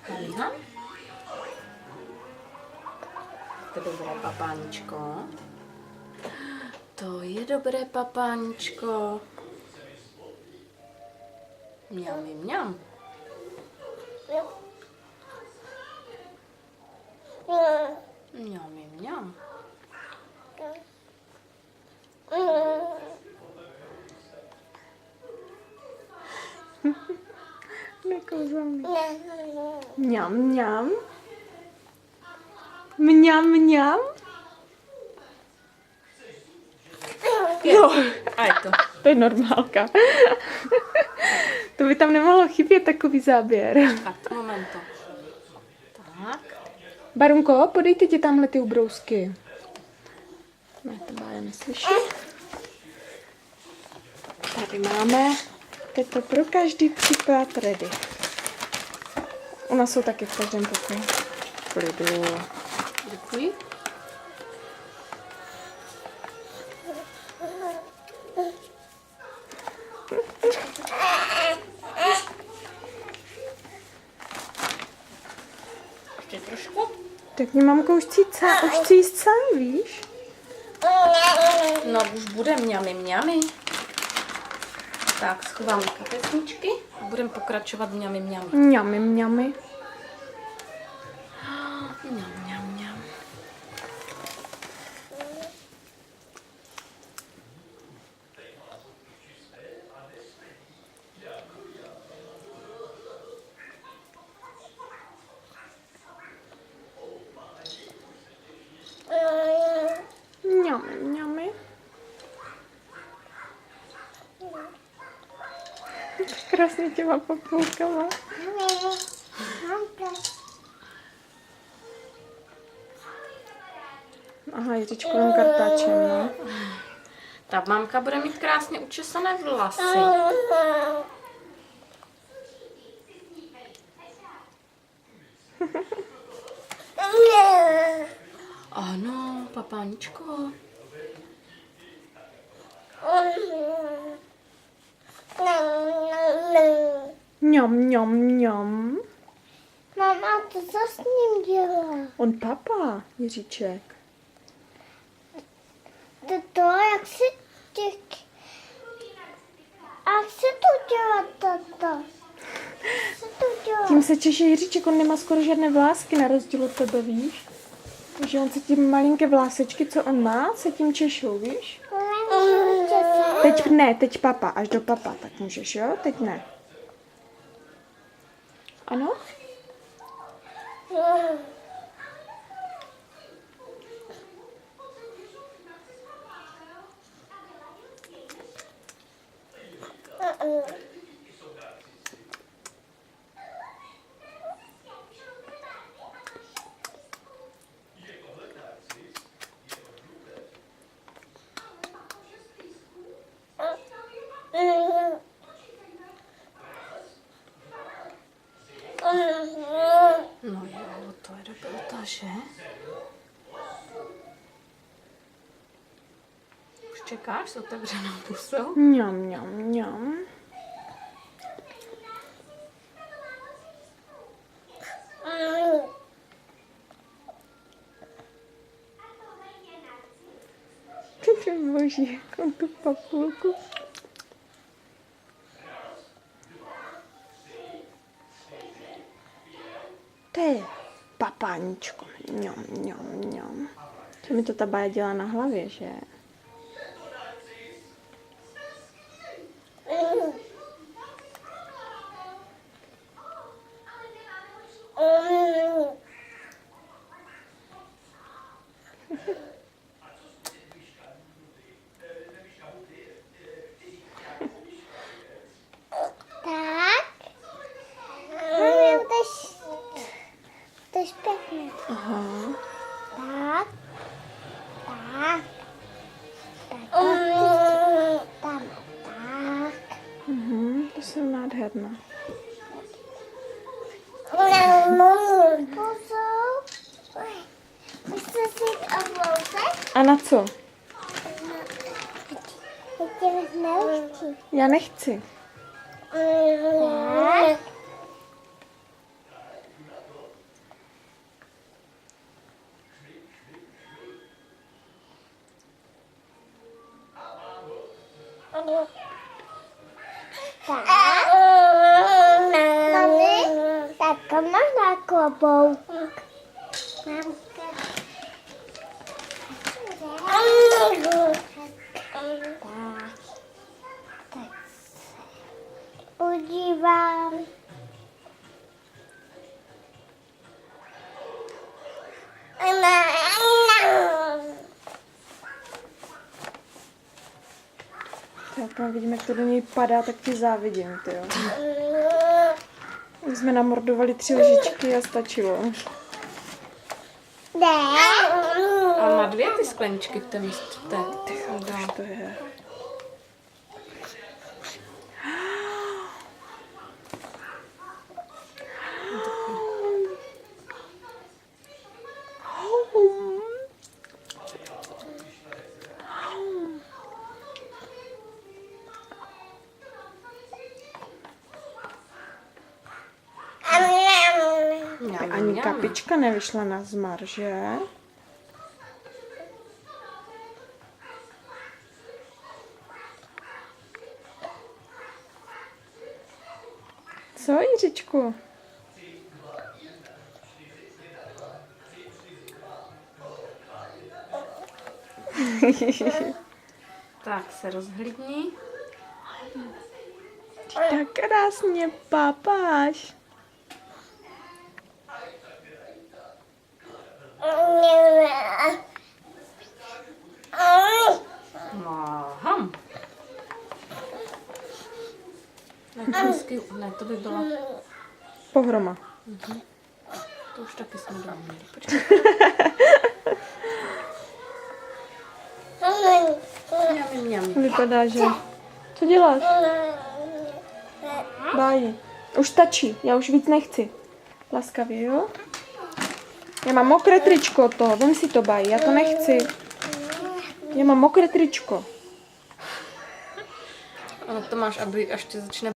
Halina? To je dobré papáničko. To je dobré papáničko. Mňam, mňam. Mňam, mňam. Nekouzelný. Mňam, mňam. Mňam, mňam. Jo, A je to. to je normálka. To by tam nemohlo chybět takový záběr. Tak, momento. Tak. Barunko, podejte ti tamhle ty ubrousky. Ne, to Bája neslyší. Tady máme. Teď to pro každý případ ready. U nás jsou taky v každém pokoji. Klidu. Děkuji. Ještě trošku. Tak mě mamka už chce jíst sám, víš? No, už bude mňami, mňami. Tak, schováme kapesničky a budeme pokračovat mňami, mňami. Mňami, mňami. Mňam, mňam, mňam. Mňami, mňami. Krásně těma papulkama. Aha, Jiřičku jen kartáčem, no. Ta mamka bude mít krásně učesané vlasy. Ano, papáničko. Mňam, mňam, mňam. Mama, to co s ním dělá? On papá, Jiříček. Jak se to dělá, tato? Co se to dělá? Tím se češe Jiříček, on nemá skoro žádné vlásky na rozdíl od tebe, víš? Takže on se tím malinké vlásečky, co on má, se tím češou, víš? Teď ne, teď papa, až do papa, tak můžeš, jo? Teď ne. Ano? No jo, to je dobrota, že? Už čekáš s otevřenou pusou? Mňam, mňam, mňam. Ty boží, jako tu papulku. To je papáničko. Mňam, mňam, mňam. Co mi to ta Bája dělá na hlavě, že? Tak. Mami, to je pěkné. Aha. Tak. Tak. Tak. Tak. To jsem nádherná. Chceš si oblousek? A na co? Teď tě nechci. Já nechci. Tak. Tady, tak možná klobouk. Udívám. Tak a vidíme, jak to do něj padá, tak ti závidím, ty jo. Už jsme namordovali 3 lžičky a stačilo. Ne. A má 2 ty skleničky v té místě. Už to je. Ani kapička nevyšla na zmar, že? Co, Jiřičku? Tak se rozhlídni. Tak krásně papáš. Maham. Ne, to by byla... Pohroma. To už taky jsme doma měli. Počkej. Mňam. Vypadá, že... Co děláš? Báji. Už stačí, já už víc nechci. Laskavě, jo? Já mám mokré tričko to, vem si to, Báji, já to nechci. Já mám mokré tričko. Ale to máš, aby až tě začne